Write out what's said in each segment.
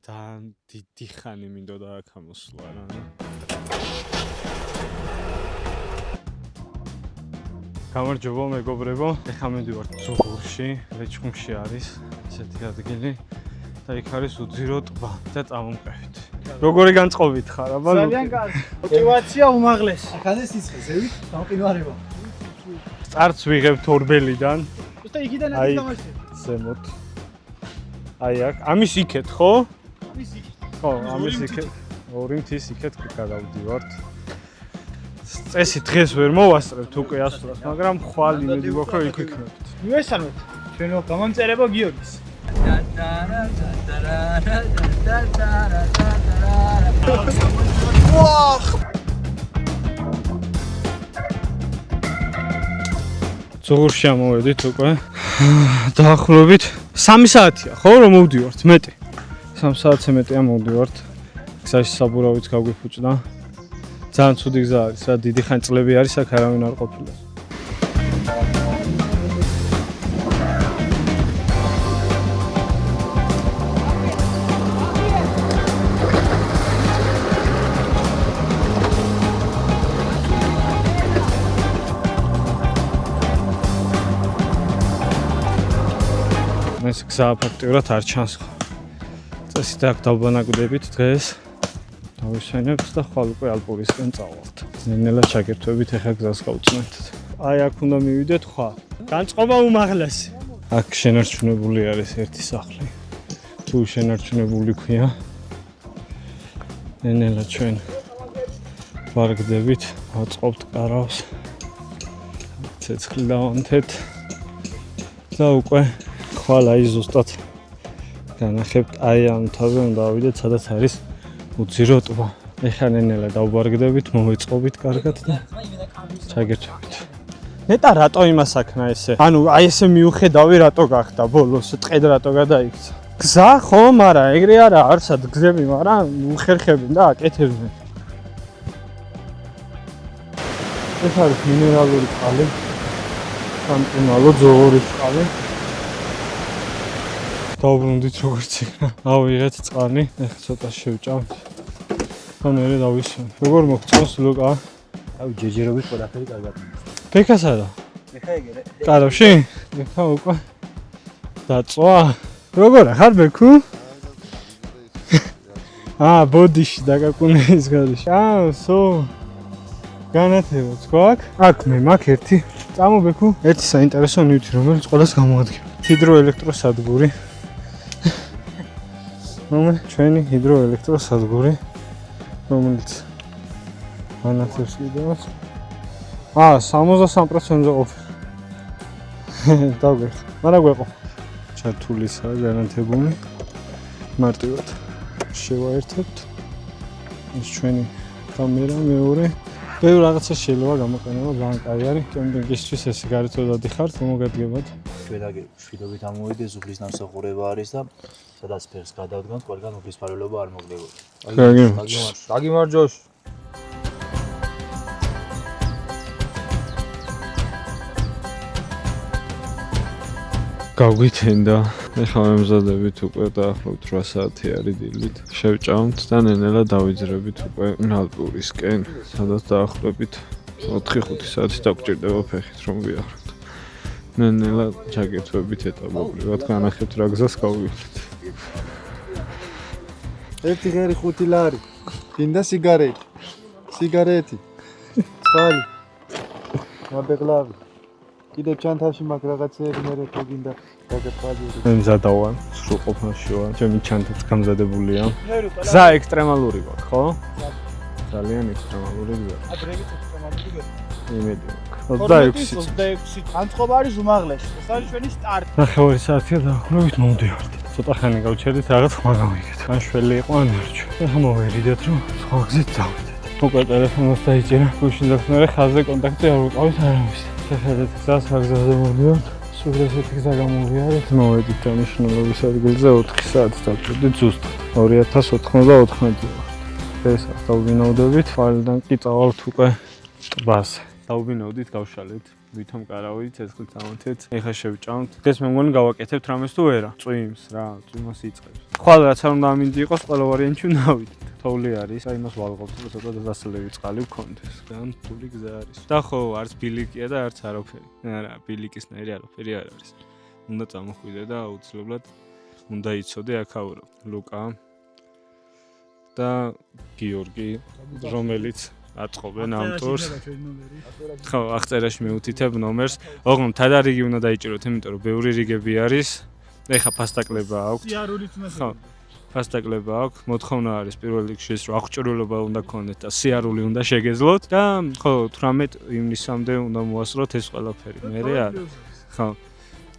ძალიან დიდი ხანი მინდოდა აქ ამოსვლა რა. გამარჯობა მეგობრებო, ეხლა მივდივართ ზუღურში, ლეჩხუმში არის ესეთი ადგილი და იქ არის უძირო ტბა და წამომყევით. როგორი განწყობით ხარ, აბა? ძალიან კარგი. мотивация უმაღლესი. ახანე სიცხე ზევით გამყინვარება. წარც ვიღებთ ორბელიდან. უბრალოდ იქიდან არის დამაშები. ზემოთ. აი აქ, ამის იქეთ, ხო? ამის იქით. ხო, ამის იქეთ. ორი მთის იქეთ გადავდივართ. წესი დღეს ვერ მოვასწრებთ უკვე ასვლას, მაგრამ ხვალ იმედი გვაქვს რომ იქ ვიქნებთ. მივესალმეთ. ჩვენო გამომწერება გიორგის. ზუღურში ამოვედით უკვე. დაახლოებით 3 საათია, ხო, რომ მოვდივართ, მეტი. 3 საათზე მეტია მოვდივართ. გზაში საბურავით გაგვიფუჭდა. ძალიან ცუდი გზა არის, რა დიდი ხანი წლები არის აქ არავინ არ ყოფილა. ეს გზა ფაქტიურად არ ჩანს. წესით აქ დავბანაკდებით დღეს. დავისვენებთ და ხვალ უკვე ალპურისკენ წავალთ. ნელა ჩაგერთვებით ეხა გზას გავწმენთ. აი აქ უნდა მივიდეთ ხვალ. განწყობა უმაღლესი. აქ შენარჩუნებული არის ერთი სახლი. თუ შენარჩუნებული ქვია. ნელა ჩვენ ვარგდებით, აწყობთ კარავს. ცეცხლი დავანთეთ. და უკვე ხვალ აი ზუსტად განახებთ აი ამ თავზე უნდა ავიდეთ, სადაც არის უძირო ტბა. ეხლა ნელა დავბარგდებით, მოვეწყობით კარგად და ჩაგერთვებით. ნეტა რატო იმასაკნა ესე? ანუ აი ესე მიუხედავი რატო გახდა ბოლოს, ტყედ რატო გადაიქცა? გზა ხო, მაგრამ ეგრე არა, არსად გზები, მაგრამ უხერხებენ და აკეთებენ. ეს არის მინერალური წყალი. სამყინვალო ზოღურის წყალი. დავბრუნდით როგორც იქნა. ავიღეთ წყალი, ეხლა ცოტა შევჭამთ. და მერე დავისვენ. როგორ მოგწონს ლუკა? აუ ჯეჯერობით ყველაფერი კარგად. ფექასადა? ეხა ეგერე. კარავში? ეხა უკვე დაწვა. როგორ ახარ ბექუ? ბოდიში დაგაკუნეის გარეშე. სო. განათებაც გვაქვს. აქ მე მაქვს ერთი. წამო ბექუ. ერთი საინტერესო ნივთი, რომელიც ყველას გამოადგება. ჰიდროელექტროსადგური. ჩვენი ჰიდროელექტროსადგური, რომელიც განათებს კიდევაც. 63%-ზე ყოფილი. დავგეხ. მაგრამ გვეყო. ჩართულისაა განათებული. მარტივად შევაერთებთ. ეს ჩვენი კამერა მეორე. ბევრ რაღაცას შეიძლება გამოყენება, ძალიან კაი არის. კემპინგისთვის ესე გარეთ რო დადიხართ, მოგადგებათ. შვიდობით ამოვიდე, ზუგლის ნამსახურება არის და სადაც ფერს გადავდგანთ, ყველგან უფლისფარველობა არ მოგდებოდა. გაგიმარჯოს. გავგვითენდა. ეხლა მემზადებით უკვე დაახლოებით 8 საათი არის დილით. შევჭამთ და ნელა დავიძრებით უკვე ალპურისკენ, სადაც დაახლოებით 4-5 საათი დაგჭირდება ფეხით რომ ვიახროთ. ნელა ჩაგერთვებით ეტაპობრივად განახებთ რა გზას გავივლეთ. ერთი ღერი 5 ლარი. გინდა სიგარეტი. სიგარეტი. წყალი. მაბეღლავი. კიდევ ჩანთაში მაქვს რაღაცეები, მე თუ გინდა დაგეყავდეთ. მემზადავარ, სრულყოფაში ვარ. ჩემი ჩანთაც გამზადებულია. გზა ექსტრემალური გვაქვს, ხო? ძალიან ექსტრემალური გვაქვს. ადრევით ექსტრემალური გვაქვს. იმედი მაქვს. 26. განწყობა არის უმაღლესი. ეს არის ჩვენი სტარტი. ნახევარი საათია დაახლოებით მოვდივართ. ცოტა ხანი გავჩერდით, რაღაც ხმა გავიგეთ. ან შველი იყო, ან ერჩო. ეხლა მოვერიდეთ, რომ სხვა გზით დავიდეთ. უკვე ტელეფონს დაიჭერა. გუშინ დაგმერე ხაზზე კონტაქტი არ ვიყავით არავის. შეხედეთ გზას, რა გზაზე მოვდივართ. სულ ესეთი გზა გამოვიარეთ. მოვედით დანიშნულების ადგილზე 4 საათი დავჭირდით ზუსტად. 2094 ვარ. ეს დავბინავდებით, ფაილიდან კი წავალთ უკვე ტბაზე. დავბინავდით, გავშალეთ. ვითომ კარავით, ცეცხლით ამოთეთ. ეხლა შევჭამთ. დღეს მე მგონი გავაკეთებთ რამეს თუ ვერა. წვიმს რა, წვიმას იწყებს. ხვალ რაც არ უნდა ამინდი იყოს, ყველა ვარიანტი უნდა ავიდეთ. თოვლი არის, აი იმას ვალღობთ, რომ ცოტა დასალევი წყალი ვქონდეს. ძალიან რთული გზა არის. და ხო, არც ბილიკია და არც არაფერი. არა, ბილიკისნაირი არაფერი არ არის. უნდა წამოხვიდე და აუცილებლად უნდა იცოდე აქაურო. ლუკა და გიორგი, რომელიც აწყობენ ამ ტურს. ხო, აღწერაში მივუთითებ ნომერს. ოღონდ თადარიგი უნდა დაიჭიროთ, იმიტომ რომ ბევრი რიგები არის. ეხა ფასტაკლება აქვს. ხო, ფასტაკლება აქვს. მოთხოვნა არის პირველ რიგში ის, რომ აღჭურვილობა უნდა გქონდეთ და სიარული უნდა შეგეძლოთ და ხო, 18 ივნისამდე უნდა მოასწროთ ეს ყველაფერი. მერე არა. ხო.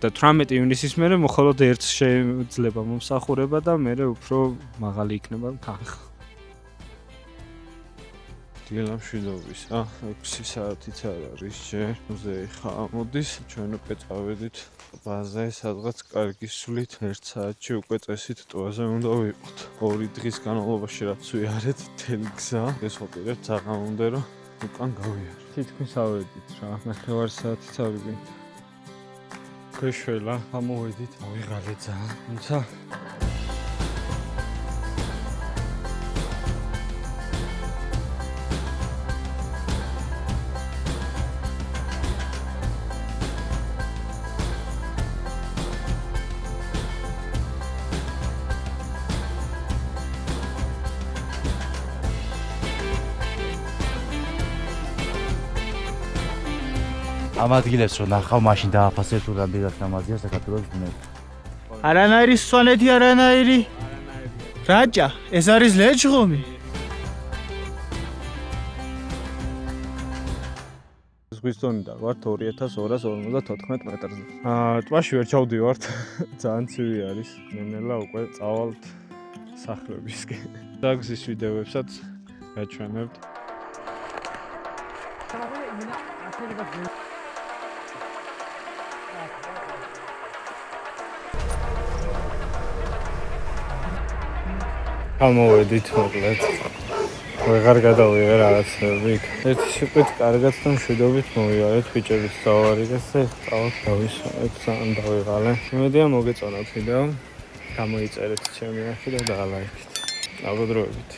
და 18 ივნისის მერე მხოლოდ ერთს შეიძლება მომსახურება და მერე უფრო მაღალი იქნება თანხა. დილამშვიდობის, 6 საათიც არ არის ჯერ. ხა მოდის, ჩვენ უკვე წავედით ბაზე, სადღაც კარგი სულით 1 საათში უკვე წესით ტოვაზე უნდა ვიყოთ. 2 დღის განმავლობაში რაც ვიარეთ, მთელი გზა, ეს ვაპირებთ საღამომდე რომ უკან გავიარეთ. თითქმის ავედით რა, 9 საათიც ავიგე. ქვეშველა, ამოვედით, ავიღალე ძალიან. თუმცა ამ ადგილებს რომ ნახავ, მაშინ დააფასებ თუ რამდენად გამაზია საქართველოს ბუნება. არანაირი სვანეთი, არანაირი. რაჭა, ეს არის ლეჩხომი. ზღვის დონიდან ვართ 2254 მეტრზე. ტბაში ვერ ჩავდივართ. ძალიან ცივი არის. ნელა უკვე წავალთ სახლებისკენ. დაგზის ვიდეოებსაც გაჩვენებთ. ამოვედით მოკლედ. ვეღარ გადავიღე რაღაცები. ერთი სიტყვით კარგად და მშვიდობით მოვიარეთ ბიჭებით დავარიგეს და წავთ დავისვენეთ ძალიან დავიღალე. იმედია მოგეწონათ ვიდეო. გამოიწერეთ ჩემი არხი და დალაიქით. ნაბადროებით.